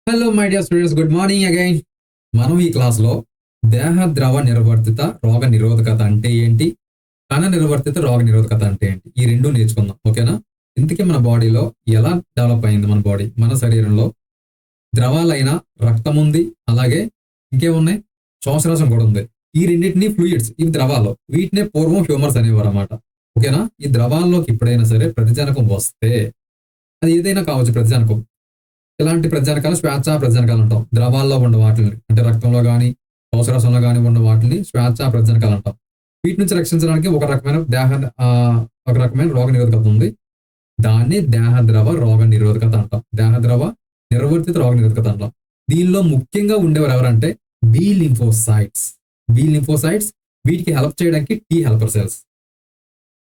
Hello my dear students, good morning again. మనం ఈ క్లాస్లో దేహ ద్రవ నిర్వర్తిత రోగ నిరోధకత అంటే ఏంటి, కణ నిర్వర్తిత రోగ నిరోధకత అంటే ఏంటి, ఈ రెండు నేర్చుకుందాం. ఓకేనా? ఇంతకీ మన బాడీలో ఎలా డెవలప్ అయింది, మన శరీరంలో ద్రవాలైన రక్తం ఉంది, అలాగే ఇంకేమున్నాయి, శ్వాసరసం కూడా ఉంది. ఈ రెండింటిని ఫ్లూయిడ్స్, ఇవి ద్రవాలు, వీటినే పూర్వం హ్యూమర్స్ అనేవారు అన్నమాట. ఓకేనా? ఈ ద్రవాల్లోకి ఎప్పుడైనా సరే ప్రతిజనకం వస్తే, అది ఏదైనా కావచ్చు ప్రతిజనకం. ఇలాంటి ప్రతిజనకాలు స్వేచ్ఛా ప్రతిజనకాలు అంటాం. ద్రవాల్లో ఉన్న వాటిని, అంటే రక్తంలో కానీ శ్వాసరసంలో కానీ ఉన్న వాటిని స్వేచ్ఛా ప్రతిజనకాలు అంటాం. వీటి నుంచి రక్షించడానికి ఒక రకమైన రోగ నిరోధకత ఉంది. దాన్ని దేహద్రవ రోగ నిరోధకత అంటాం. దేహద్రవ నిర్వర్తిత రోగ నిరోధకత అంటాం. దీనిలో ముఖ్యంగా ఉండేవారు ఎవరంటే బి లింఫోసైట్స్. వీటికి హెల్ప్ చేయడానికి టీ హెల్పర్ సెల్స్.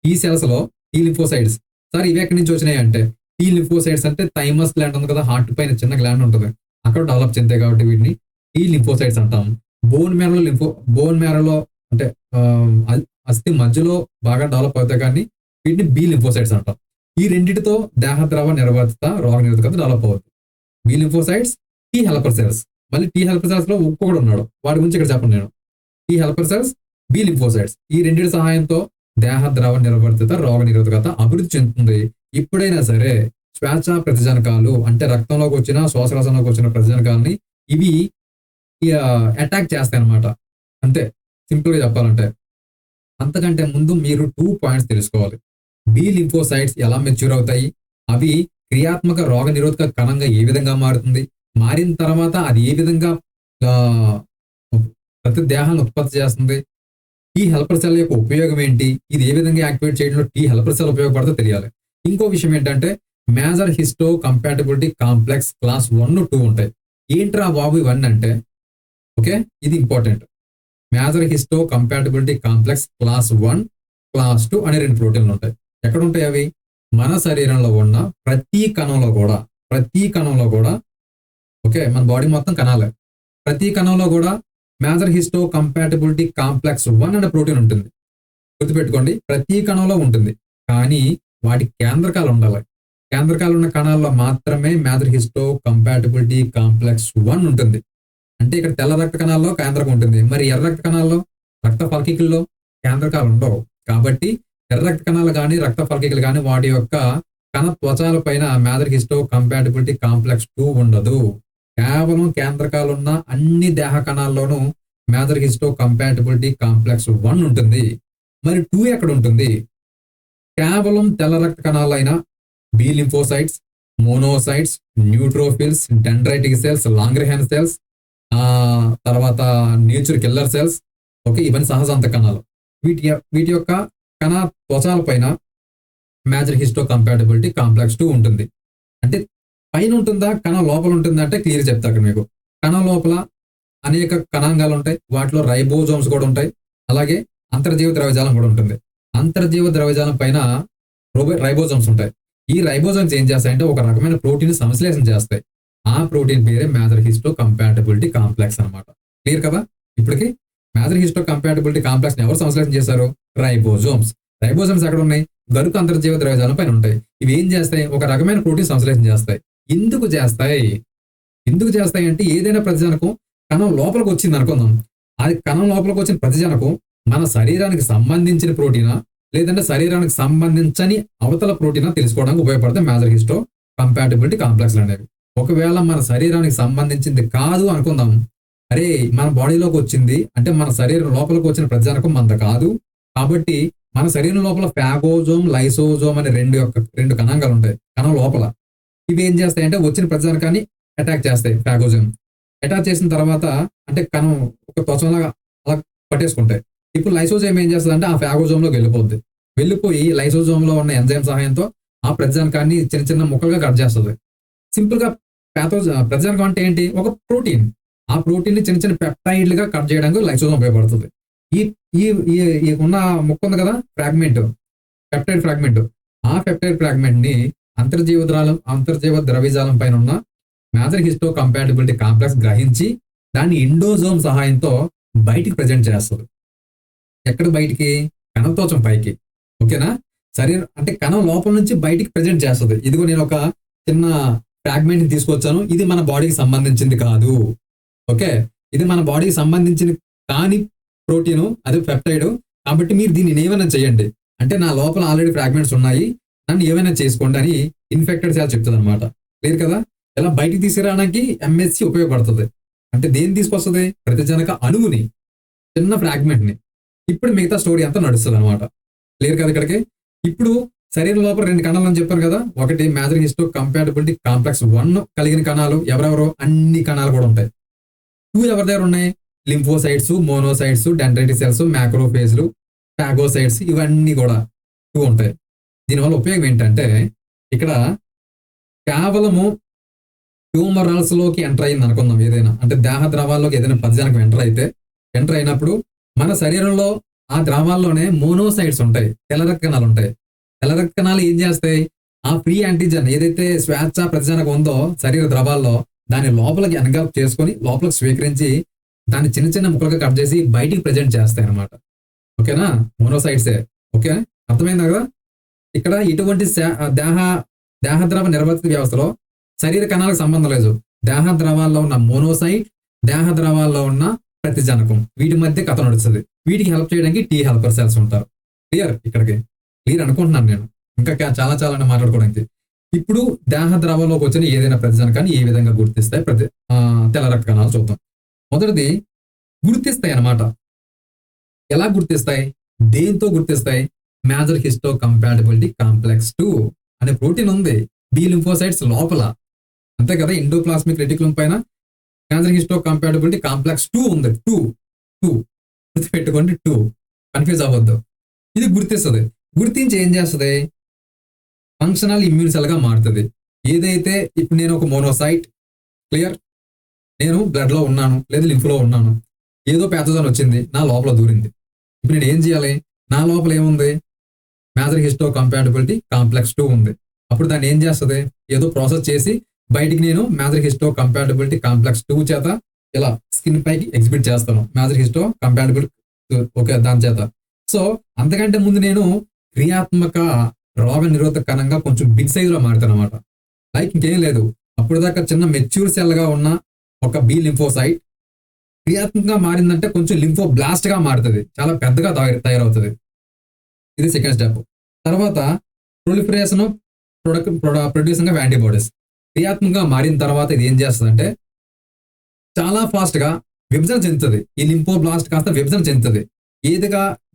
ఈ సెల్స్ లో టీ లింఫోసైట్స్, సార్ ఇవి ఎక్కడి నుంచి వచ్చినాయి అంటే, టీ లింఫోసైట్స్ అంటే థైమస్ గ్లాండ్ ఉంది కదా, హార్ట్ పైన చిన్న గ్లాండ్ ఉంటుంది, అక్కడ డెవలప్ చెందాయి కాబట్టి వీటిని టీ లింఫోసైట్స్ అంటాం. బోన్ మ్యారోలో అంటే అస్థి మధ్యలో బాగా డెవలప్ అవుతాయి కానీ వీటిని బి లింఫోసైట్స్ అంటాం. ఈ రెండింటితో దేహద్రవ నిర్వర్తిత రోగ నిరోధకత డెవలప్ అవుతుంది. B lymphocytes, T helper cells. మళ్ళీ టీ హెల్పర్ సెల్స్ లో ఒక్కొక్కడు ఉన్నాడు, వాడి గురించి ఇక్కడ చెప్పను నేను. T helper cells, B lymphocytes, ఈ రెండింటి సహాయంతో దేహద్రవ నిర్వర్తిత రోగ నిరోధకత అభివృద్ధి చెందుతుంది. ఎప్పుడైనా సరే స్వేచ్ఛా ప్రతిజనకాలు అంటే రక్తంలోకి వచ్చిన శ్వాసరసంలోకి వచ్చిన ప్రతిజనకాలని ఇవి అటాక్ చేస్తాయి అన్నమాట. అంతే, సింపుల్ గా చెప్పాలంటే. అంతకంటే ముందు మీరు 2 పాయింట్స్ తెలుసుకోవాలి. బి లింఫోసైట్స్ ఎలా మెచ్యూర్ అవుతాయి, అవి క్రియాత్మక రోగ నిరోధక కణంగా ఏ విధంగా మారుతుంది, మారిన తర్వాత అది ఏ విధంగా ప్రతి దేహాన్ని ఉత్పత్తి చేస్తుంది, టీ హెల్పర్ సెల్ యొక్క ఉపయోగం ఏంటి, ఇది ఏ విధంగా యాక్టివేట్ చేయడంలో టీ హెల్పర్ సెల్ ఉపయోగపడుతుందో తెలియాలి. ఇంకో విషయం ఏంటంటే major histocompatibility complex class 1, 2 ఉంటాయి. ఏంట్రా బాబు ఇవన్నీ అంటే, ఓకే, ఇది important. Major histocompatibility complex class 1, class 2 అనే 2 ప్రోటీన్లు ఉంటాయి. ఎక్కడ ఉంటాయి అవి? మన శరీరంలో ఉన్న ప్రతి కణంలో కూడా, ఓకే, మన బాడీ మొత్తం కణాలే, ప్రతి కణంలో కూడా మేజర్ హిస్టో కంపాటబిలిటీ కాంప్లెక్స్ 1 అనే ప్రోటీన్ ఉంటుంది. గుర్తుపెట్టుకోండి, ప్రతి కణంలో ఉంటుంది, కానీ వాటి కేంద్రకాలు ఉండాలి. కేంద్రకాలు ఉన్న కణాల్లో మాత్రమే మేజర్ హిస్టో కంపాటబిలిటీ కాంప్లెక్స్ 1 ఉంటుంది. అంటే ఇక్కడ తెల్ల రక్త కణాల్లో కేంద్రకం ఉంటుంది, మరి ఎర్ర రక్త కణాల్లో, రక్త ఫలకికల్లో కేంద్రకాలు ఉండవు. కాబట్టి ఎర్ర రక్త కణాలు కానీ రక్త ఫలకికలు కానీ వాటి యొక్క కణ త్వచాల పైన మేజర్ హిస్టో కంపాటబిలిటీ కాంప్లెక్స్ 2 ఉండదు. కేవలం కేంద్రకాలున్న అన్ని దేహ కణాల్లోనూ మేజర్ హిస్టో కంపాటబిలిటీ కాంప్లెక్స్ 1 ఉంటుంది. మరి 2 ఎక్కడ ఉంటుంది? కేవలం తెల్ల రక్త కణాలైన B lymphocytes, monocytes, neutrophils, dendritic cells, Langerhans cells, తర్వాత నేచర్ కిల్లర్ సెల్స్, ఓకే, ఇవన్నీ సహజాంత కణాలు. వీటి యొక్క కణ త్వచాల పైన మేజర్ హిస్టో కంపాటబిలిటీ కాంప్లెక్స్ 2 ఉంటుంది. అంటే పైన ఉంటుందా, కణం లోపల ఉంటుందా అంటే క్లియర్ చెప్తా అక్కడ మీకు. కణం లోపల అనేక కణాంగాలు ఉంటాయి, వాటిలో రైబోజోమ్స్ కూడా ఉంటాయి, అలాగే అంతర్జీవ ద్రవ్యజాలం కూడా ఉంటుంది. అంతర్జీవ ద్రవ్యజాలం పైన రైబోజోమ్స్ ఉంటాయి. ఈ రైబోజోమ్స్ ఏం చేస్తాయంటే ఒక రకమైన ప్రోటీన్ సంశ్లేషణ చేస్తాయి. ఆ ప్రోటీన్ పేరే మేజర్ హిస్టో కంపాటబిలిటీ కాంప్లెక్స్ అన్నమాట. క్లియర్ కదా? ఇప్పటికి మేజర్ హిస్టో కంపాటబిలిటీ కాంప్లెక్స్ ఎవరు సంశ్లేషణ చేశారు? రైబోజోమ్స్. రైబోజోమ్స్ ఎక్కడ ఉన్నాయి? గరుకు అంతర్జీవ ద్రవ్యజాలం పైన ఉంటాయి. ఇవి ఏం చేస్తాయి? ఒక రకమైన ప్రోటీన్ సంశ్లేషణ చేస్తాయి. ఎందుకు చేస్తాయి అంటే ఏదైనా ప్రతిజనకం కణం లోపలికి వచ్చింది అనుకుందాం, అది కణం లోపలికి వచ్చిన ప్రతిజనకం మన శరీరానికి సంబంధించిన ప్రోటీనా లేదంటే శరీరానికి సంబంధించని అవతల ప్రోటీనా తెలుసుకోవడానికి ఉపయోగపడతాయి మేజర్ హిస్టో కంపాటబిలిటీ కాంప్లెక్స్ అనేవి. ఒకవేళ మన శరీరానికి సంబంధించింది కాదు అనుకుందాం, అరే మన బాడీలోకి వచ్చింది అంటే మన శరీరం లోపలికి వచ్చిన ప్రతిజనకం మనది కాదు, కాబట్టి మన శరీరం లోపల ఫాగోజోమ్, లైసోజోమ్ అనే రెండు కణాంగాలు ఉంటాయి కణం లోపల. ఇవి ఏం చేస్తాయంటే వచ్చిన ప్రతిజనకాన్ని అటాక్ చేస్తాయి. ఫాగోజోమ్ అటాక్ చేసిన తర్వాత అంటే కణం ఒక త్వచంలాగా అలా పట్టేసుకుంటాయి. ఇప్పుడు లైసోజోమ్ ఏం చేస్తుంది అంటే ఆ ఫాగోజోమ్ లోకి వెళ్ళిపోయి లైసోజోమ్ లో ఉన్న ఎంజైమ్ సహాయంతో ఆ ప్రతిజనకాన్ని చిన్న చిన్న ముక్కలుగా కట్ చేస్తుంది. సింపుల్ గా ప్రతిజనకం అంటే ఏంటి? ఒక ప్రోటీన్. ఆ ప్రోటీన్ ని చిన్న చిన్న పెప్టైడ్లుగా కట్ చేయడానికి లైసోజోమ్ ఉపయోగపడుతుంది. ఈ ఉన్న ముక్క ఉంది కదా, పెప్టైడ్ ఫ్రాగ్మెంట్, ఆ పెప్టైడ్ ఫ్రాగ్మెంట్ ని అంతర్జీవ ద్రవ్యజాలం పైన ఉన్న మేజర్ హిస్టో కంపాటబిలిటీ కాంప్లెక్స్ గ్రహించి దాన్ని ఎండోజోమ్ సహాయంతో బయటికి ప్రజెంట్ చేస్తుంది. ఎక్కడ బయటికి? కణత్వచం పైకి. ఓకేనా? శరీరం అంటే కణం లోపల నుంచి బయటికి ప్రజెంట్ చేస్తుంది. ఇదిగో నేను ఒక చిన్న ఫ్రాగ్మెంట్ తీసుకొచ్చాను, ఇది మన బాడీకి సంబంధించింది కాదు. ఓకే, ఇది మన బాడీకి సంబంధించిన కాని ప్రోటీన్, అది పెప్టైడ్. కాబట్టి మీరు దీన్ని ఏమైనా చేయండి, అంటే నా లోపల ఆల్రెడీ ఫ్రాగ్మెంట్స్ ఉన్నాయి, నన్ను ఏమైనా చేసుకోండి అని ఇన్ఫెక్టెడ్ సెల్ చెప్తుంది అనమాట. క్లియర్ కదా? ఇలా బయటికి తీసుకురావడానికి ఎంఎస్సి ఉపయోగపడుతుంది. అంటే దేన్ని తీసుకొస్తుంది? ప్రతిజనక అణువుని, చిన్న ఫ్రాగ్మెంట్ ని. ఇప్పుడు మిగతా స్టోరీ అంతా నడుస్తుంది అనమాట. క్లియర్ కదా ఇక్కడికి? ఇప్పుడు శరీరం లోపల 2 కణాలు అని చెప్పాను కదా, ఒకటి మేజర్ హిస్టో కంపాటబిలిటీ కాంప్లెక్స్ 1 కలిగిన కణాలు, ఎవరెవరో అన్ని కణాలు కూడా ఉంటాయి. 2 ఎవరి దగ్గర ఉన్నాయి? లింఫోసైట్స్, మోనోసైట్స్, డెండ్రైటిక్ సెల్స్, మ్యాక్రోఫేజ్లు, ఫాగోసైట్స్, ఇవన్నీ కూడా 2 ఉంటాయి. దీనివల్ల ఉపయోగం ఏంటంటే, ఇక్కడ కేవలము ట్యూమరల్స్ లోకి ఎంటర్ అయింది అనుకుందాం ఏదైనా, అంటే దేహ ద్రవాల్లోకి ఏదైనా ప్రతిజనకం ఎంటర్ అయినప్పుడు మన శరీరంలో ఆ ద్రవాల్లోనే మోనోసైట్స్ ఉంటాయి, తెల్ల రక్త కణాలు ఉంటాయి. తెల్ల రక్త కణాలు ఏం చేస్తాయి? ఆ ఫ్రీ యాంటీజన్ ఏదైతే స్వేచ్ఛ ప్రతిజనకం ఉందో శరీర ద్రవాల్లో, దాన్ని లోపలికి ఎన్గల్ప్ చేసుకొని లోపలికి స్వీకరించి దాన్ని చిన్న చిన్న ముక్కలుగా కట్ చేసి బయటికి ప్రజెంట్ చేస్తాయి అనమాట. ఓకేనా? మోనోసైట్సే. ఓకే, అర్థమైందా కదా? ఇక్కడ ఇటువంటి దేహద్రవ నిర్వర్తిత వ్యవస్థలో శరీర కణాలకు సంబంధం లేదు. దేహ ద్రవాల్లో ఉన్న మోనోసైట్, దేహ ద్రవాల్లో ఉన్న ప్రతిజనకం, వీటి మధ్య కథ నడుస్తుంది. వీటికి హెల్ప్ చేయడానికి టీ హెల్పర్ సెల్స్ ఉంటారు. క్లియర్? ఇక్కడికి క్లియర్ అనుకుంటున్నాను నేను. ఇంకా చాలా చాలా మాట్లాడుకోవడానికి. ఇప్పుడు దేహ ద్రవంలోకి వచ్చిన ఏదైనా ప్రతిజనకాన్ని ఏ విధంగా గుర్తిస్తాయి తెల్ల రక్త కణాలు చూద్దాం. మొదటిది గుర్తిస్తాయి అన్నమాట. ఎలా గుర్తిస్తాయి? దేంతో గుర్తిస్తాయి? మేజర్ హిస్టో కంపాటబిలిటీ కాంప్లెక్స్ 2 అనే ప్రోటీన్ ఉంది బి లింఫోసైట్స్ లోపల. అంతే కదా? ఎండోప్లాస్మిక్ రెటిక్యులం పైన మేజర్ హిస్టో కంపాటబిలిటీ కాంప్లెక్స్ 2 ఉంది. 2 గుర్తుపెట్టుకోండి, 2 కన్ఫ్యూజ్ అవ్వద్దు. ఇది గుర్తిస్తుంది. గుర్తించి ఏం చేస్తుంది? ఫంక్షనల్ ఇమ్యూన్ సెల్ గా మారుతుంది. ఏదైతే ఇప్పుడు నేను ఒక మోనోసైట్, క్లియర్, నేను బ్లడ్ లో ఉన్నాను లేదా లింఫ్ లో ఉన్నాను, ఏదో ప్యాథోజన్ వచ్చింది నా లోపల దూరింది. ఇప్పుడు నేను ఏం చేయాలి? నా లోపల ఏముంది? మేజర్ హిస్టో కంపాటబిలిటీ కాంప్లెక్స్ 2 ఉంది. అప్పుడు దాన్ని ఏం చేస్తుంది? ఏదో ప్రాసెస్ చేసి బయటికి నేను మేజర్ హిస్టో కంపాటబిలిటీ కాంప్లెక్స్ 2 చేత ఇలా స్కిన్ పైకి ఎగ్జిబిట్ చేస్తాను, మేజర్ హిస్టో కంపాటబిలిటీ. ఓకే, దాని చేత. సో అంతకంటే ముందు నేను క్రియాత్మక రోగ నిరోధక కణంగా కొంచెం బిగ్ సైజ్ లో మారుతాను అనమాట. లైక్ ఇంకేం లేదు, అప్పుడు దాకా చిన్న మెచ్యూర్ సెల్ గా ఉన్న ఒక బి లింఫోసైట్ క్రియాత్మకంగా మారిందంటే కొంచెం లింఫో బ్లాస్ట్ గా మారుతుంది, చాలా పెద్దగా తయారవుతుంది. ఇది సెకండ్ స్టెప్. తర్వాత ప్రొలిఫరేషన్ ప్రొడ్యూసింగ్ ఆఫ్ యాంటీబాడీస్. క్రియాత్మకంగా మారిన తర్వాత ఇది ఏం చేస్తుందంటే చాలా ఫాస్ట్ గా విభజన చెందుతుంది. ఈ లింఫో బ్లాస్ట్ కాస్త విభజన చెందుతుంది.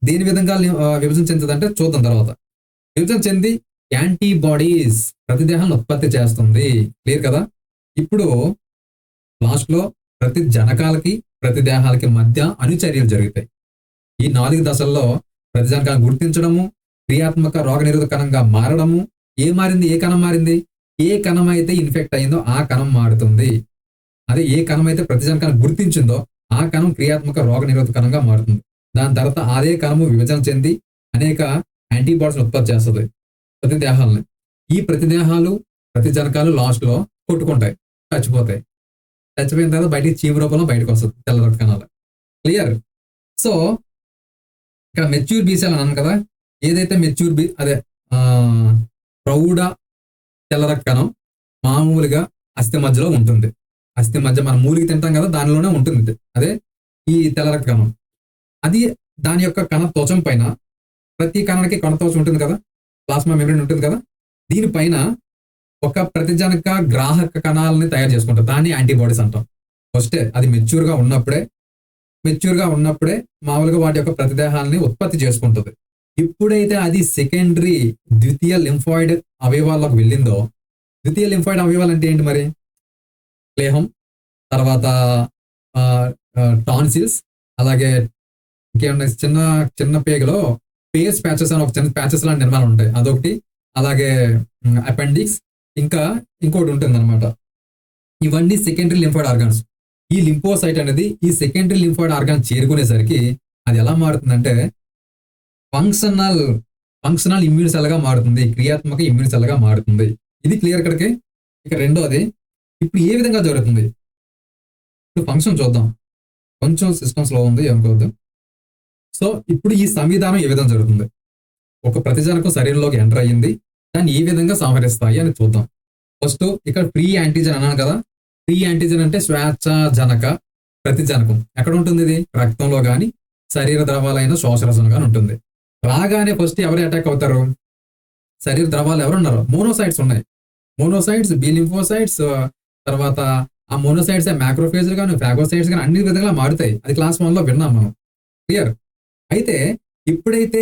దేని విధంగా విభజన చెందుతుంది అంటే చూద్దాం తర్వాత. విభజన చెంది యాంటీబాడీస్ ప్రతిదేహాలను ఉత్పత్తి చేస్తుంది. క్లియర్ కదా? ఇప్పుడు లాస్ట్ లో ప్రతి జనకాలకి ప్రతిదేహాలకి మధ్య అనుచర్యలు జరుగుతాయి. ఈ 4 దశల్లో ప్రతిజనకాలను గుర్తించడము, క్రియాత్మక రోగ నిరోధక కణంగా మారడము. ఏ కణం మారింది? ఏ కణం అయితే ఇన్ఫెక్ట్ అయిందో ఆ కణం మారుతుంది. అదే ఏ కణం అయితే ప్రతిజనకాన్ని గుర్తించిందో ఆ కణం క్రియాత్మక రోగ నిరోధక కణంగా మారుతుంది. దాని తర్వాత అదే కణము విభజన చెంది అనేక యాంటీబాడీస్ ఉత్పత్తి చేస్తుంది ప్రతిదేహాలని. ఈ ప్రతిదేహాలు ప్రతిజనకాలు లాస్ట్ లో కొట్టుకుంటాయి, చచ్చిపోతాయి. చచ్చిపోయిన తర్వాత బయటికి చీము రూపంలో బయటకు వస్తుంది తెల్ల రక్త కణాలు. క్లియర్? సో ఇక్కడ మెచ్యూర్ బీ సెల్ అన్నాను కదా, ఏదైతే మెచ్యూర్ బి అదే ప్రౌఢ తెల్ల రక్త కణం మామూలుగా అస్థి మధ్యలో ఉంటుంది. అస్థి మధ్య మనం మూలికి తింటాం కదా, దానిలోనే ఉంటుంది అదే ఈ తెల్ల రక్త కణం. అది దాని యొక్క కణ త్వచం పైన, ప్రతి కణానికి కణ త్వచం ఉంటుంది కదా, ప్లాస్మా మెంబ్రేన్ ఉంటుంది కదా, దీనిపైన ఒక ప్రతిజనక గ్రాహక కణాలని తయారు చేసుకుంటారు. దాన్ని యాంటీబాడీస్ అంటాం. ఫస్టే అది మెచ్యూర్ గా ఉన్నప్పుడే మామూలుగా వాటి యొక్క ప్రతిదేహాలని ఉత్పత్తి చేసుకుంటుంది. ఎప్పుడైతే అది సెకండరీ ద్వితీయ లింఫాయిడ్ అవయవాల్లోకి వెళ్ళిందో, ద్వితీయ లింఫాయిడ్ అవయవాలు అంటే ఏంటి మరి? ప్లేహం, తర్వాత టాన్సిల్స్, అలాగే ఇంకేమన్నా చిన్న చిన్న పేగలో పేస్ ప్యాచెస్ అని ఒక చిన్న ప్యాచెస్ లాంటి నిర్మాణం ఉంటాయి, అదొకటి. అలాగే అపెండిక్స్, ఇంకా ఇంకోటి ఉంటుంది అనమాట. ఇవన్నీ సెకండరీ లింఫాయిడ్ ఆర్గాన్స్. ఈ లింఫోసైట్ అనేది ఈ సెకండరీ లింఫాయిడ్ ఆర్గాన్ చేరుకునేసరికి అది ఎలా మారుతుందంటే ఫంక్షనల్ ఇమ్యూన్ సెల్ గా మారుతుంది, క్రియాత్మక ఇమ్యూన్ సెల్ గా మారుతుంది. ఇది క్లియర్ ఇక్కడికి. ఇక రెండోది, ఇప్పుడు ఏ విధంగా జరుగుతుంది? ఇప్పుడు ఫంక్షన్ చూద్దాం. కొంచెం సిస్టమ్ స్లో ఉంది, అనుకోవద్దు. సో ఇప్పుడు ఈ సంవిధానం ఏ విధంగా జరుగుతుంది? ఒక ప్రతిజనకం శరీరంలోకి ఎంటర్ అయ్యింది, దాన్ని ఏ విధంగా సంహరిస్తాయి అని చూద్దాం. ఫస్ట్ ఇక్కడ ఫ్రీ యాంటీజెన్ అన్నాను కదా. ఫ్రీ యాంటీజెన్ అంటే స్వేచ్ఛాజనక ప్రతిజనకం. ఎక్కడ ఉంటుంది ఇది? రక్తంలో కానీ శరీర ద్రవాలైన శ్వాసరసంలో కానీ ఉంటుంది. రాగానే ఫస్ట్ ఎవరు అటాక్ అవుతారు? శరీర ద్రవాలు ఎవరున్నారు? మోనోసైట్స్ ఉన్నాయి. మోనోసైట్స్, బి లింఫోసైట్స్, తర్వాత ఆ మోనోసైట్స్ మ్యాక్రోఫేజ్లు కానీ ఫాగోసైట్స్ కానీ అన్ని విధంగా మారుతాయి. అది క్లాస్ 1లో విన్నాం మనం. క్లియర్? అయితే ఇప్పుడైతే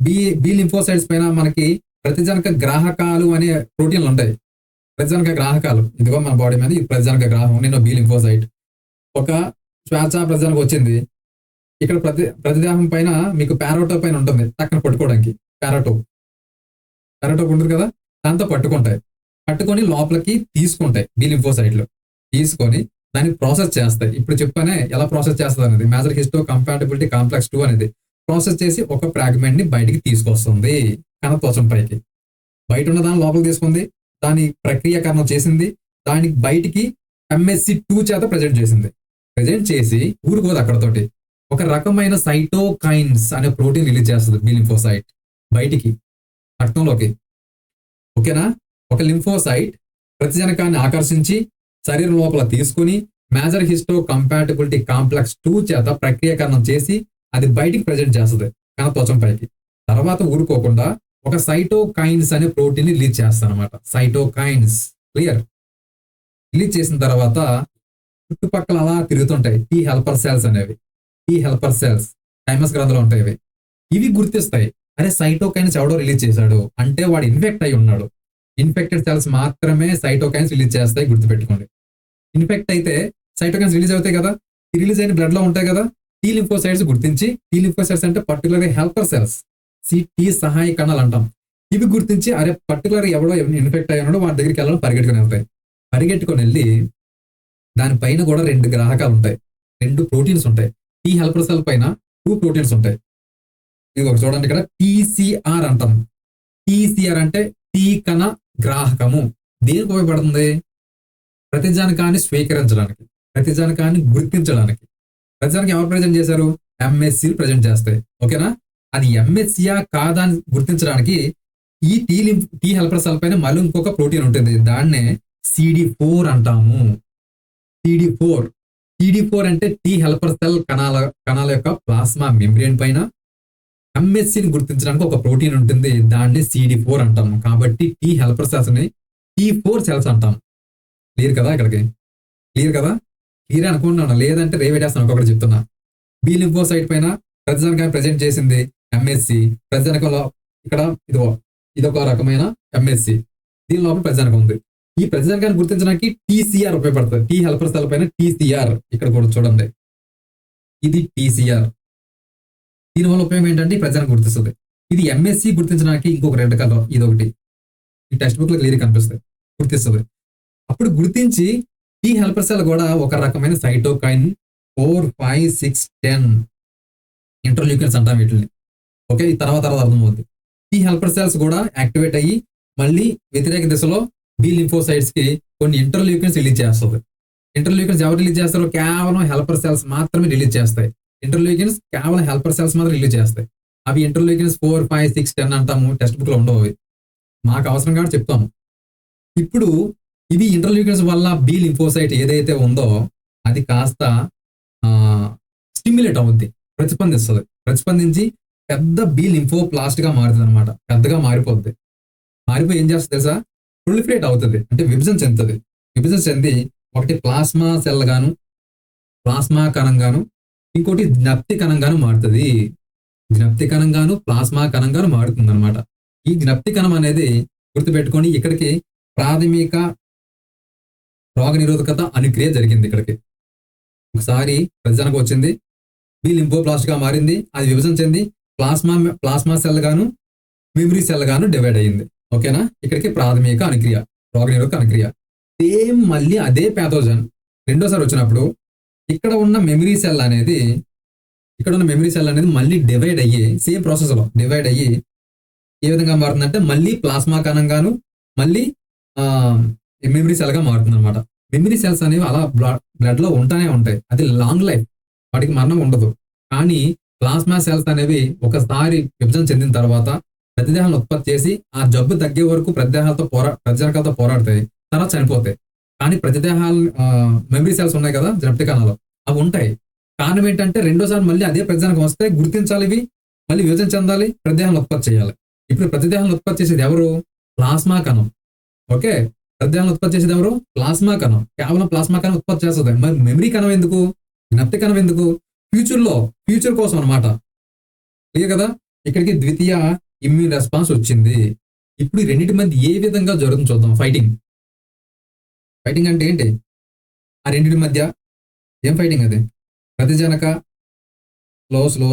బి బి లింఫోసైట్స్ పైన మనకి ప్రతిజనక గ్రాహకాలు అనే ప్రోటీన్లు ఉంటాయి. ప్రతిజనక గ్రాహకాలు ఇదిగో మన బాడీ మీద ఈ ప్రతిజనక గ్రాహకం, నేను బి లింఫోసైట్. ఒక శ్వాస ప్రతిజనక వచ్చింది, ఇక్కడ ప్రతిదేహం పైన మీకు పారాటోప్ పైన ఉంటుంది టక్కన పట్టుకోవడానికి. పారాటోప్ ఉంటుంది కదా, దాంతో పట్టుకుంటాయి. పట్టుకొని లోపలికి తీసుకుంటాయి బి లింఫోసైట్లు. తీసుకొని దాన్ని ప్రాసెస్ చేస్తాయి. ఇప్పుడు చెప్పానే ఎలా ప్రాసెస్ చేస్తుంది అనేది. మేజర్ హిస్టో కంపాటబిలిటీ కాంప్లెక్స్ 2 అనేది ప్రాసెస్ చేసి ఒక ఫ్రాగ్మెంట్ ని బయటికి తీసుకొస్తుంది కణత్వచం పైకి. బయట ఉన్న దాన్ని లోపలికి తీసుకుంది, దాని ప్రక్రియకరణం చేసింది, దానికి బయటికి MSC2 చేత ప్రజెంట్ చేసింది. ప్రజెంట్ చేసి ఊరుకోదు అక్కడతోటి. ఒక రకమైన సైటోకైన్స్ అనే ప్రోటీన్ రిలీజ్ చేస్తుంది బి లింఫోసైట్ బయటికి రక్తంలోకి. ఓకేనా? ఒక లింఫోసైట్ ప్రతిజనకాన్ని ఆకర్షించి శరీరం లోపల తీసుకుని మేజర్ హిస్టో కంపాటబిలిటీ కాంప్లెక్స్ 2 చేత ప్రక్రియకరణం చేసి అది బయటికి ప్రజెంట్ చేస్తుంది కణత్వచం పైకి. తర్వాత ఊరుకోకుండా ఒక సైటోకైన్స్ అనే ప్రోటీన్ రిలీజ్ చేస్తాను అనమాట. సైటోకైన్స్. క్లియర్? రిలీజ్ చేసిన తర్వాత చుట్టుపక్కల అలా తిరుగుతుంటాయి టీ హెల్పర్ సెల్స్ అనేవి. టీ హెల్పర్ సెల్స్ థైమస్ గ్రంథులు ఉంటాయి ఇవి. ఇవి గుర్తిస్తాయి, అరే సైటోకైన్స్ ఎవడో రిలీజ్ చేశాడు అంటే వాడు ఇన్ఫెక్ట్ అయి ఉన్నాడు. ఇన్ఫెక్టెడ్ సెల్స్ మాత్రమే సైటోకైన్స్ రిలీజ్ చేస్తాయి, గుర్తుపెట్టుకోండి. ఇన్ఫెక్ట్ అయితే సైటోకైన్స్ రిలీజ్ అవుతాయి కదా, ఈ రిలీజ్ అయిన బ్లడ్ లో ఉంటాయి కదా. టీ లింఫోసైట్స్ గుర్తించి, టీ లింఫోసైట్స్ అంటే పర్టికులర్ హెల్పర్ సెల్స్, టీ సహాయ కణాలు అంటాం. ఇవి గుర్తించి అరే పర్టికులర్ ఎవడో ఇన్ఫెక్ట్ అయ్యి ఉన్నాడో వాడి దగ్గరికి వెళ్ళాలని పరిగెట్టుకుని వెళ్తాయి. పరిగెట్టుకుని వెళ్ళి దానిపైన కూడా 2 గ్రాహకాలు ఉంటాయి, 2 ప్రోటీన్స్ ఉంటాయి. టీ హెల్పర్ సెల్ పైన 2 ప్రోటీన్స్ ఉంటాయి. ఇది ఒక చూడండి ఇక్కడ TCR అంటాం. TCR అంటే టీ కణ గ్రాహకము. దేనికి ఉపయోగపడుతుంది? ప్రతిజనకాన్ని స్వీకరించడానికి, ప్రతిజనకాన్ని గుర్తించడానికి. ప్రతిజనకం ఎవరు ప్రజెంట్ చేశారు? MSC ప్రజెంట్ చేస్తాయి. ఓకేనా? అది MSCయా కాదా అని గుర్తించడానికి ఈ టీ హెల్పర్ సెల్ పైన మళ్ళీ ఇంకొక ప్రోటీన్ ఉంటుంది, దాన్నే CD4 అంటాము. CD4 అంటే టీ హెల్పర్ సెల్ కణాల యొక్క ప్లాస్మా మెంబ్రేన్ పైన MSCని గుర్తించడానికి ఒక ప్రోటీన్ ఉంటుంది, దాన్ని CD4 అంటాము. కాబట్టి టీ హెల్పర్ సెల్స్ ని T4 సెల్స్ అంటాం. క్లియర్ కదా? ఇక్కడికి క్లియర్ కదా? క్లియర్ అనుకుంటున్నాను, లేదంటే రేవేటేస్తాను ఒక్కొక్కటి చెప్తున్నా. బి లింఫోసైట్ పైన ప్రతిజనకాన్ని ప్రజెంట్ చేసింది MSC. ప్రతిజనకంలో ఇక్కడ ఇదొక రకమైన MSC, దీని లోపల ప్రతిజనకం ఉంది. ఈ ప్రతిజనకాన్ని గుర్తించడానికి TCR ఉపయోగపడుతుంది. టీ హెల్పర్ సెల్ పైన TCR ఇక్కడ కూడా చూడండి, ఇది TCR. దీనివల్ల ఉపయోగం ఏంటంటే ఈ ప్రతిజనకం గుర్తిస్తుంది. ఇది MSC గుర్తించడానికి ఇంకొక రెడ్ కలర్, ఇదొకటి ఈ టెక్స్ట్ బుక్ లో క్లియర్ కనిపిస్తుంది, గుర్తిస్తుంది. అప్పుడు గుర్తించి టీ హెల్పర్ సెల్ కూడా ఒక రకమైన సైటోకైన్ 4, 5, 6, 10 ఇంటర్ల్యూకిన్స్ అంటాం వీటిని. ఓకే, ఈ తర్వాత అర్థమవుతుంది. టీ హెల్పర్ సెల్స్ కూడా యాక్టివేట్ అయ్యి మళ్ళీ వ్యతిరేక దిశలో బి లింఫోసైట్స్ కి కొన్ని ఇంటర్ల్యూకిన్స్ రిలీజ్ చేస్తుంది. ఇంటర్ల్యూకిన్స్ ఎవరు రిలీజ్ చేస్తారో? కేవలం హెల్పర్ సెల్స్ మాత్రమే రిలీజ్ చేస్తాయి. ఇంటర్ల్యూకిన్స్ కేవలం హెల్పర్ సెల్స్ మాత్రం రిలీజ్ చేస్తాయి. అవి ఇంటర్ల్యూకిన్స్ 4, 5, 6, 10 అంటాము. టెక్స్ట్ బుక్ లో ఉండవు అవి, మాకు అవసరం కాబట్టి చెప్తాము. ఇప్పుడు ఇవి ఇంటర్ల్యూకిన్స్ వల్ల బి లింఫోసైట్ ఏదైతే ఉందో అది కాస్త స్టిమ్యులేట్ అవుద్ది, ప్రతిస్పందిస్తుంది. ప్రతిస్పందించి పెద్ద బి లింఫోప్లాస్ట్ గా మారుతుంది అనమాట. పెద్దగా మారిపోద్ది. మారిపోయి ఏం చేస్తుంది తెలుసా? ప్రొలిఫరేట్ అవుతుంది, అంటే విభజన చెందుతుంది. విభజన చెంది ఒకటి ప్లాస్మా సెల్ గాను, ప్లాస్మా కణంగాను, ఇంకోటి జ్ఞప్తి కణంగాను మారుతుంది. జ్ఞప్తి కణంగాను ప్లాస్మా కణంగాను మారుతుంది అనమాట. ఈ జ్ఞప్తి కణం అనేది గుర్తుపెట్టుకొని ఇక్కడికి ప్రాథమిక రోగ నిరోధకత అనుక్రియ జరిగింది. ఇక్కడికి ఒకసారి ప్రతిజనకం వచ్చింది, బి లింఫోప్లాస్ట్ గా మారింది, అది విభజన చెంది ప్లాస్మా సెల్ గాను మెమరీ సెల్ గాను డివైడ్ అయ్యింది. ఓకేనా? ఇక్కడికి ప్రాథమిక అనుక్రియ, రోగ నిరోధక అనుక్రియ. సేమ్ మళ్ళీ అదే ప్యాథోజన్ రెండోసారి వచ్చినప్పుడు ఇక్కడ ఉన్న మెమరీ సెల్ అనేది మళ్ళీ డివైడ్ అయ్యి, సేమ్ ప్రాసెస్ లో డివైడ్ అయ్యి ఏ విధంగా మారుతుందంటే మళ్ళీ ప్లాస్మా కణంగాను మళ్ళీ మెమరీ సెల్ గా మారుతుంది అనమాట. మెమరీ సెల్స్ అనేవి అలా బ్లడ్ లో ఉంటానే ఉంటాయి, అది లాంగ్ లైఫ్, వాటికి మరణం ఉండదు. కానీ ప్లాస్మా సెల్స్ అనేవి ఒకసారి విభజన చెందిన తర్వాత ప్రతిదేహాలను ఉత్పత్తి చేసి ఆ జబ్బు తగ్గే వరకు ప్రతిజనకాలతో పోరాడతాయి. తర్వాత చనిపోతాయి. కానీ ప్రతిదేహాలు మెమరీ సెల్స్ ఉన్నాయి కదా జ్ఞప్తి కణాలు, అవి ఉంటాయి. కారణం ఏంటంటే రెండోసారి మళ్ళీ అదే ప్రతిజనకం వస్తే గుర్తించాలి, ఇవి మళ్ళీ విభజన చెందాలి, ప్రతిదేహాలను ఉత్పత్తి చేయాలి. ఇప్పుడు ప్రతిదేహాలను ఉత్పత్తి చేసేది ఎవరు? ప్లాస్మా కణం. ఓకే, ప్రతిదేహాలను ఉత్పత్తి చేసేది ఎవరు? ప్లాస్మా కణం. కేవలం ప్లాస్మా కణం ఉత్పత్తి చేస్తుంది. మరి మెమరీ కణం ఎందుకు? జ్ఞప్తి కణం ఎందుకు? ఫ్యూచర్ కోసం అనమాట. క్లియర్ కదా? ఇక్కడికి ద్వితీయ ఇమ్యూన్ రెస్పాన్స్ వచ్చింది. ఇప్పుడు ఈ రెండింటి మధ్య ఏ విధంగా జరుగుతుంది చూద్దాం. ఫైటింగ్ అంటే ఏంటి? ఆ రెండింటి మధ్య ఏం ఫైటింగ్ అది? ప్రతిజనక స్లో.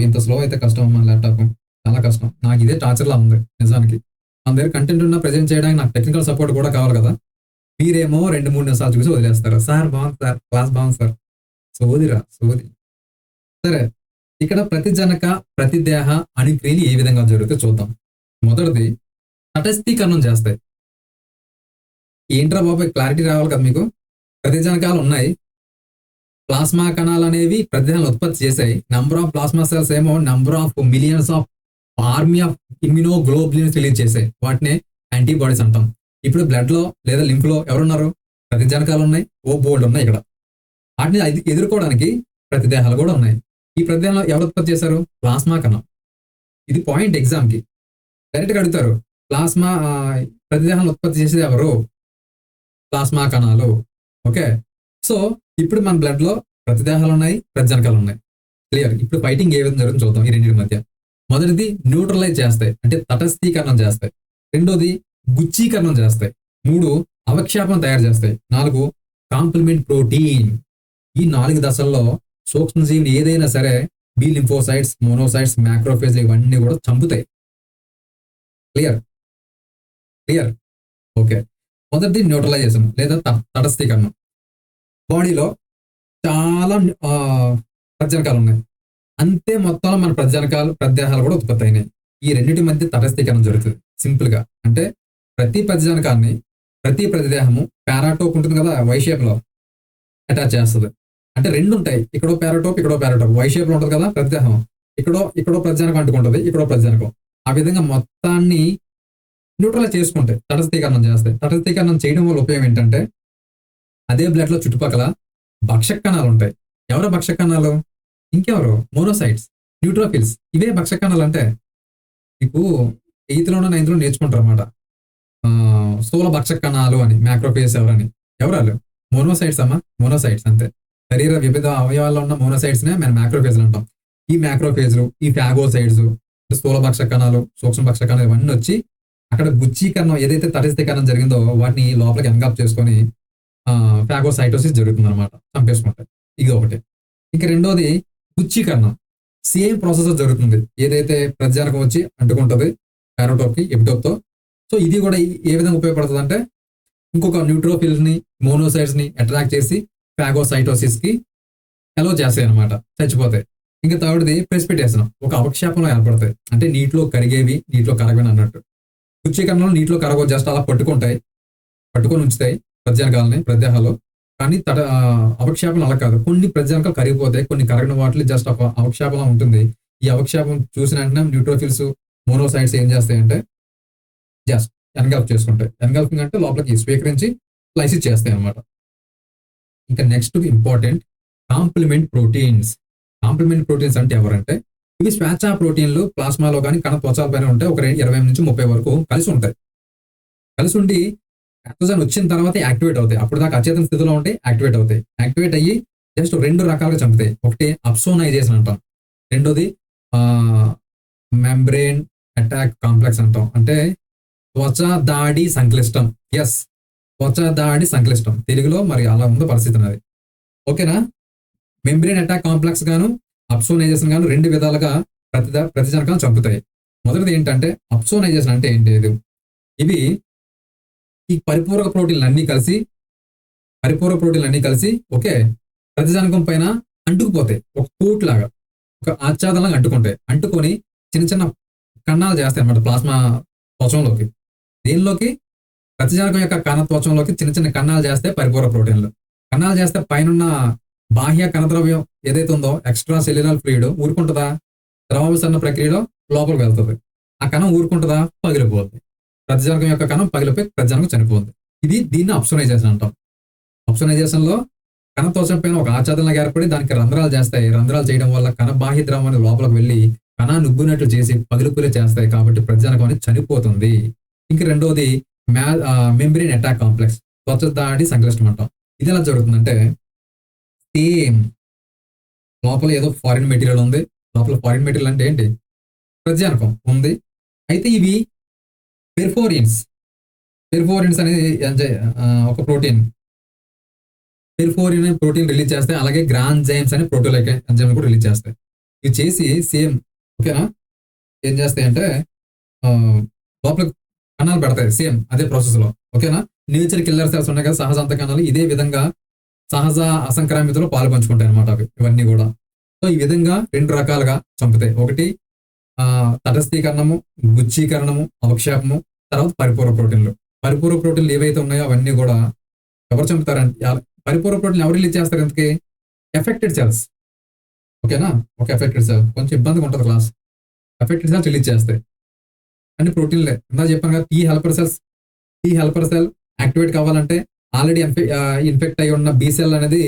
ఇంత స్లో అయితే కష్టం అమ్మా, ల్యాప్టాప్ చాలా కష్టం. నాకు ఇదే టార్చర్ లా ఉంది నిజానికి. మన దగ్గర కంటెంట్ ఉన్న ప్రజెంట్ చేయడానికి నాకు టెక్నికల్ సపోర్ట్ కూడా కావాలి కదా. మీరేమో 2-3 నిమిషాలు చూసి వదిలేస్తారు. సార్ బాగుంది సార్, క్లాస్ బాగుంది సార్. సోది. సరే, ఇక్కడ ప్రతిజనక ప్రతిదేహ అణుక్రియలు ఏ విధంగా జరుగుతాయి చూద్దాం. మొదటిది తటస్థీకరణం చేస్తాయి. ఏంట్రా బాబాయ్, క్లారిటీ రావాలి కదా మీకు. ప్రతిజనకాలు ఉన్నాయి, ప్లాస్మా కణాలు అనేవి ప్రతిదేహాలను ఉత్పత్తి చేశాయి. నంబర్ ఆఫ్ ప్లాస్మా సెల్స్ ఏమో number of millions of army of immunoglobulins release చేశాయి. వాటినే యాంటీబాడీస్ అంటాం. ఇప్పుడు బ్లడ్ లో లేదా లింఫ్ లో ఎవరున్నారు? ప్రతిజనకాలు ఉన్నాయి, బోల్డ్ ఉన్నాయి. ఇక్కడ వాటిని ఎదుర్కోవడానికి ప్రతిదేహాలు కూడా ఉన్నాయి. ఈ ప్రతిదేహాలు ఎవరు ఉత్పత్తి చేశారు? ప్లాస్మా కణం. ఇది పాయింట్ ఎగ్జామ్ కి డైరెక్ట్ గా అడుగుతారు. ప్లాస్మా ప్రతిదేహాలను ఉత్పత్తి చేసేది ఎవరు? ప్లాస్మా కణాలు. ఓకే, సో ఇప్పుడు మన బ్లడ్ లో ప్రతిదేహాలు ఉన్నాయి, ప్రతిజనకాలు ఉన్నాయి. క్లియర్. ఇప్పుడు ఫైటింగ్ ఏ విధంగా జరుగుతుంది చూద్దాం ఈ రెండింటి మధ్య. మొదటిది న్యూట్రలైజ్ చేస్తాయి, అంటే తటస్థీకరణం చేస్తాయి. రెండోది గుచ్చీకరణం చేస్తాయి. 3 అవక్షేపం తయారు చేస్తాయి. 4 కాంప్లిమెంట్ ప్రోటీన్. ఈ 4 దశల్లో సూక్ష్మజీవిని ఏదైనా సరే బి లింఫోసైట్స్, మోనోసైట్స్, మ్యాక్రోఫేజ్ ఇవన్నీ కూడా చంపుతాయి. క్లియర్. ఓకే, మొదటిది న్యూట్రలైజేషన్ లేదా తటస్థీకరణం. బాడీలో చాలా ప్రతిజనకాలు ఉన్నాయి, అంతే మొత్తంలో మన ప్రతిదేహాలు కూడా ఉత్పత్తి అయినాయి. ఈ రెండింటి మధ్య తటస్థీకరణం జరుగుతుంది. సింపుల్ గా అంటే ప్రతి ప్రతిజనకాన్ని ప్రతి ప్రతిదేహము పారాటోప్ ఉంటుంది కదా, వై షేప్ లో అటాచ్ చేస్తుంది. అంటే 2 ఉంటాయి, ఇక్కడో పారాటోప్, వై షేప్ లో ఉంటుంది కదా ప్రతిదేహం. ఇక్కడో ప్రతిజనకం అంటుకుంటుంది, ఇక్కడో ప్రతిజనకం. ఆ విధంగా మొత్తాన్ని న్యూట్రలైజ్ చేసుకుంటాయి, తటస్థీకరణం చేస్తాయి. తటస్థీకరణం చేయడం వల్ల ఉపయోగం ఏంటంటే అదే బ్లడ్ లో చుట్టుపక్కల భక్షక కణాలు ఉంటాయి. ఎవరో భక్షక కణాలు? ఇంకెవరు? Monocytes, neutrophils. ఇవే భక్షక కణాలు. అంటే మీకు 8th లోనో 9th లో నేర్చుకుంటారు అన్నమాట. స్థూల భక్షక కణాలు అని, మ్యాక్రోఫేజ్ ఎవరాలు? మోనోసైట్స్ అమ్మా, మోనోసైట్స్ అంతే. శరీర వివిధ అవయవాల్లో ఉన్న మోనోసైట్స్ నే మనం మ్యాక్రోఫేజ్లు అంటాం. ఈ మ్యాక్రోఫేజ్లు, ఈ ఫాగోసైట్స్, స్థూల భక్షక కణాలు, సూక్ష్మ భక్షక కణాలు ఇవన్నీ వచ్చి అక్కడ గుచ్చీకరణం ఏదైతే తటస్థీకరణం జరిగిందో వాటిని లోపలికి ఎన్గాప్ చేసుకొని ఫాగోసైటోసిస్ జరుగుతుంది అనమాట, చంపేసుకుంటాయి. ఇది ఒకటి. ఇంకా రెండోది గుచ్చీకరణం. సేమ్ ప్రాసెస్ జరుగుతుంది. ఏదైతే ప్రతిజనకం వచ్చి అంటుకుంటుంది పారాటోప్ కి, ఎపిటోప్ తో. సో ఇది కూడా ఏ విధంగా ఉపయోగపడుతుంది అంటే ఇంకొక న్యూట్రోఫిల్స్ ని, మోనోసైట్స్ ని అట్రాక్ట్ చేసి ఫాగోసైటోసిస్ కి అలో చేస్తాయి అనమాట, చచ్చిపోతాయి. ఇంకా థర్డ్ది ప్రెసిపిటేషన్, ఒక అవక్షేపంలో ఏర్పడతాయి. అంటే నీటిలో కరిగేవి, నీటిలో కరగని అన్నట్టు. గుచ్చీకరణంలో నీటిలో కరగో, జస్ట్ అలా పట్టుకొని ఉంచుతాయి ప్రతిజనకాలని ప్రతిదేహాలు. కానీ అవక్షేపం అలా కాదు. కొన్ని ప్రతిజనకాలు కరిగిపోతాయి, కొన్ని కరగని వాటిలో జస్ట్ ఒక అవక్షేపంలా ఉంటుంది. ఈ అవక్షేపం చూసిన వెంటనే న్యూట్రోఫిల్స్, మోనోసైట్స్ ఏం చేస్తాయంటే జస్ట్ ఎన్గల్ఫ్ చేసుకుంటాయి. ఎన్గల్ఫింగ్ అంటే లోపలికి స్వీకరించి లైసిస్ చేస్తాయి అన్నమాట. ఇంకా next important complement proteins. Complement proteins అంటే ఎవరంటే ఇవి స్వేచ్ఛా ప్రోటీన్లు ప్లాస్మాలో కానీ కణ త్వచాల పైన ఉంటాయి. ఒక 20 నుంచి 30 వరకు కలిసి ఉంటాయి. కలిసి ఉండి ఆక్సిజన్ వచ్చిన తర్వాత యాక్టివేట్ అవుతాయి. అప్పుడు దాకా అచేతన స్థితిలో ఉంటే యాక్టివేట్ అవుతాయి. యాక్టివేట్ అయ్యి జస్ట్ 2 రకాలుగా చంపుతాయి. ఒకటి అప్సోనైజేషన్ అంటాం, రెండోది మెంబ్రేన్ అటాక్ కాంప్లెక్స్ అంటాం. అంటే త్వచ దాడి సంక్లిష్టం. త్వచ దాడి సంక్లిష్టం తెలుగులో మరి అలా ఉందో పరిస్థితి అది. ఓకేనా? మెంబ్రేన్ అటాక్ కాంప్లెక్స్ గాను అప్సోనైజేషన్ గాను 2 విధాలుగా ప్రతిజనకాలను చంపుతాయి. మొదటిది ఏంటంటే అప్సోనైజేషన్ అంటే ఏంటి? ఇవి ఈ పరిపూరక ప్రోటీన్లు అన్నీ కలిసి ఓకే ప్రతిజనకం పైన అంటుకుపోతాయి. ఒక కోట్ లాగా, ఒక ఆచ్ఛాదనలాగా అంటుకొని చిన్న చిన్న కణాలు చేస్తాయి అన్నమాట ప్లాస్మా త్వచంలోకి. దేనిలోకి? ప్రతిజనకం యొక్క కణ త్వచంలోకి చిన్న చిన్న కణాలు చేస్తే పరిపూరక ప్రోటీన్లు. కణాలు చేస్తే పైన బాహ్య కణద్రవ్యం ఏదైతే ఉందో ఎక్స్ట్రా సెల్యులర్ ఫ్లూయిడ్ ఊరుకుంటుందా? ద్రవవిసరణ ప్రక్రియలో లోపలికి వెళ్తుంది. ఆ కణం ఊరుకుంటుందా? పగిలిపోతుంది. ప్రతిజనకం యొక్క కణం పగిలిపోయి ప్రతిజనకం చనిపోతుంది. దీన్ని అప్సోనైజేషన్ అంటాం. అప్సోనైజేషన్ లో కణత్వచం పైన ఒక ఆచ్ఛాదనలాగా ఏర్పడి దానికి రంధ్రాలు చేస్తాయి. రంధ్రాలు చేయడం వల్ల కణ బాహ్య ద్రవం అనేది లోపలికి వెళ్ళి కణాన్ని ఉబ్బినట్లు చేసి పగిలిపులే చేస్తాయి. కాబట్టి ప్రజానకం అనేది చనిపోతుంది. ఇంక రెండోది మెంబ్రేన్ అటాక్ కాంప్లెక్స్, త్వచ దాడి సంక్లిష్టం అంటాం. ఇది ఎలా జరుగుతుందంటే సేమ్ లోపల ఏదో ఫారిన్ మెటీరియల్ ఉంది. లోపల ఫారిన్ మెటీరియల్ అంటే ఏంటి? ప్రజానకం ఉంది. అయితే ఇవి పెర్ఫోరియన్స్ అనేది ఒక ప్రోటీన్. పెర్ఫోరిన్ అనే ప్రోటీన్ రిలీజ్ చేస్తాయి. అలాగే గ్రాంజైమ్స్ అనే ప్రోటీలైక్ ఎంజైమ్ కూడా రిలీజ్ చేస్తాయి. ఇవి చేసి సేమ్ ఓకేనా ఏం చేస్తాయంటే లోపల కణాలు పెడతాయి. సేమ్ అదే ప్రాసెస్ లో ఓకేనా. నేచర్ కిల్లర్ సెల్స్ ఉన్నాయి కదా, సహజ అంతకణాలు, ఇదే విధంగా సహజ అసంక్రామితలో పాలు పంచుకుంటాయి అనమాట అవి ఇవన్నీ కూడా. సో ఈ విధంగా 2 రకాలుగా చంపుతాయి. ఒకటి తటస్థీకరణము, గుచ్చీకరణము, అవక్షేపము, తర్వాత పరిపూర్వ ప్రోటీన్లు. పరిపూర్వ ప్రోటీన్లు ఏవైతే ఉన్నాయో అవన్నీ కూడా ఎవరు చంపుతారంటే పరిపూర్వ ప్రోటీన్లు ఎవరు రిలీజ్ చేస్తారు? ఎందుకే? ఎఫెక్టెడ్ సెల్స్ ఓకేనా. ఒక ఎఫెక్టెడ్ సెల్ కొంచెం ఇబ్బందిగా ఉంటుంది క్లాస్. ఎఫెక్టెడ్ సెల్స్ రిలీజ్ చేస్తాయి అన్ని ప్రోటీన్లే. ఇందా చెప్పాను కదా, టీ హెల్పర్ సెల్ యాక్టివేట్ కావాలంటే ఆల్రెడీ ఇన్ఫెక్ట్ అయి ఉన్న బి సెల్ అనేది